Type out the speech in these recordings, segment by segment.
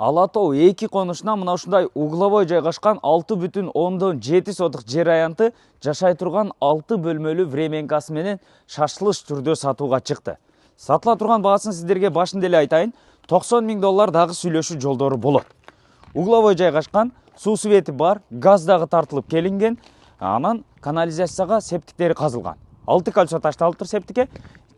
Ала Тоо 2 конушунан мына ушундай угловой жайгашкан 6,7 сотық жер аянты жашай турган 6 бөлмөлүү временкасы менен шашлыш түрдө сатууга чыкты. Сатыла турган баасын сиздерге башында эле айтайын, $90,000 дагы сүйлөшүү жолдору болот. Угловой жайгашкан, суу свети бар, газ дагы тартылып келинген, анан канализацияга септиктери казылган. 6 кольцо ташталыптыр септикке.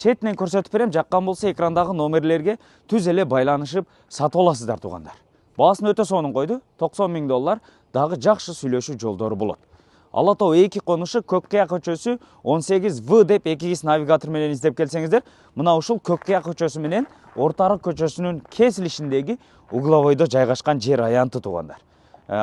Четинен көрсөтүп берем, жаккан болсо экрандагы номерлерге түз эле байланышып сатып аласыздар туугандар. Баасын өтө сонун койду, $90,000 дагы жакшы сүйлөшүү жолдору болот. Ала Тоо 2 конушу Көккыя көчөсү 18В деп экигиз навигатор менен издеп келсеңиздер, мына ушул Көккыя көчөсү менен Ортарык көчөсүнүн кесилишиндеги угловойдо жайгашкан жер аянты туугандар.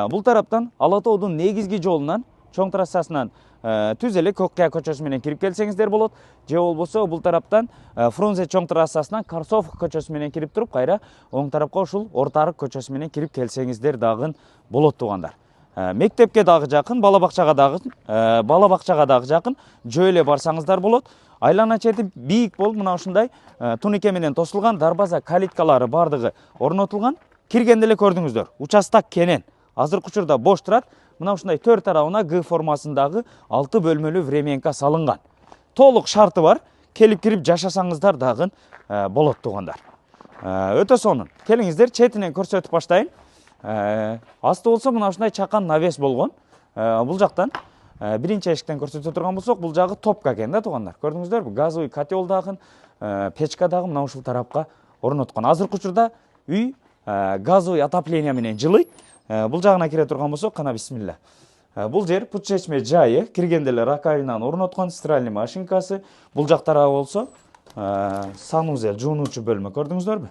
Бул тараптан Ала Тоодун негизги жолунан, чоң трассасынан түз эле Көккыя көчөсү менен кирип келсеңиздер болот. Же болбосо бул тараптан Фрунзе чоң трассасынан Карсов көчөсү менен кирип туруп, кайра оң тарапка ушул Ортарык көчөсү менен кирип келсеңиздер дагы болот туугандар. Мектепке дагы жакын, бала бакчага дагы жакын, жөө эле барсаңыздар болот. Айлана чети бийик болуп, мына ушундай тунике менен тосулган, дарбаза, калиткалары бардыгы орнотулган. Киргенде эле көрдүңүздөр, участок кенен. Азыркы учурда бош турат. Мына ушундай төрт тарабына Г формасындагы 6 бөлмөлүү временка салынган. Толук шарты бар. Келип кирип жашасаңыздар дагы болот туугандар. Өтө сонун. Келиңиздер, четинен көрсөтүп баштайын. Асты болсо мына ушундай чакан навес болгон. Бул жактан биринчи эшиктен көрсөтө турган болсок, бул жагы топка экен да туугандар. Көрдүңүздөрбү? Газовый котел дагы, печка дагы мына ушул тарапка орноткон. Азыркы учурда үй газовый отопление менен жылыйт. Бул жагына кире турган болсок, кана бисмилла. Бул жер пут чечме жайы, киргенде эле раковинаны орноткон, стиральный машинкасы. Бул жактара болсо санузел, жуунуучу бөлмө, көрдүңүздөрбү?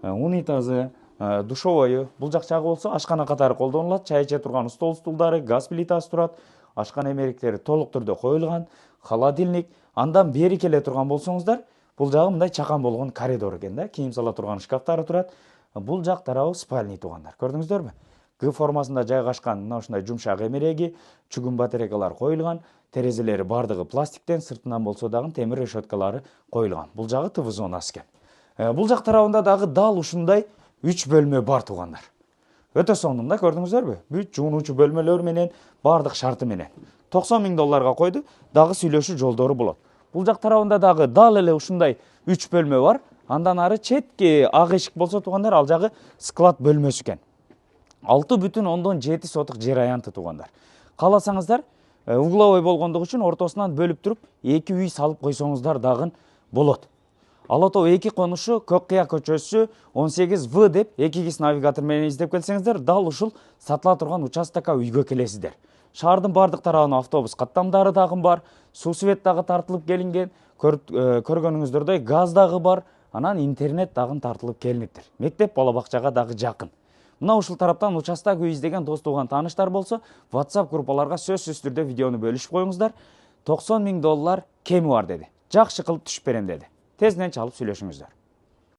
Унитазы, душовойу. Бул жагы болсо ашкана катары колдонулат. Чай иче турган стол стулдары, газ плитасы турат. Ашкана эмеректери толук түрдө коюлган, холодильник. Андан бери келе турган болсоңуздар, бул жагы мындай чакан болгон коридор экен да. Кийим сала турган шкафтары турат. Бул жак тарабы спальный туугандар. Көрдүңүздөрбү? Г формасында жайгашкан мына ушундай жумшак эмереги, чугун батарейкалар коюлган, терезелери бардыгы пластиктен, сыртынан болсо дагы темир решеткалары коюлган. Бул жагы ТВ зонасы экен. Бул жак тарабында дагы дал ушундай 3 бөлмө бар туугандар. Өтө сонун да, көрдүңүздөрбү? Бүт жуунуучу бөлмөлөр менен, бардык шарты менен. $90,000 койду, дагы сүйлөшүү жолдору болот. Бул жак тарабында дагы дал эле ушундай 3 бөлмө бар. Андан ары четки ак эшик болсо туугандар, ал жагы склад бөлмөсү экен. 6,7 сотық жер аянты туугандар. Кааласаңыздар, угловой болгондугу үчүн ортосунан бөлүп туруп, 2 үй салып койсоңуздар дагы болот. Ала Тоо 2 конушу Көккыя көчөсү 18В деп экигиз навигатор менен издеп келсеңиздер, дал ушул сатыла турган участокко үйгө келесиздер. Шаардын бардык тарабына автобус каттамдары дагы бар, суу свет дагы тартылып келинген, көргөнүңүздөрдөй газ дагы бар, анан интернет дагы тартылып келиниптир. Мектеп, бала бакчага дагы жакын. Мына ушул тараптан участок үй издеген дос туган тааныштар болсо, WhatsApp группаларга сөзсүз түрдө видеону бөлүшүп коюңуздар. $90,000 кеми бар деди. Жакшы кылып түшүп берем деди. Тезинен чалып сүйлөшүңүздөр.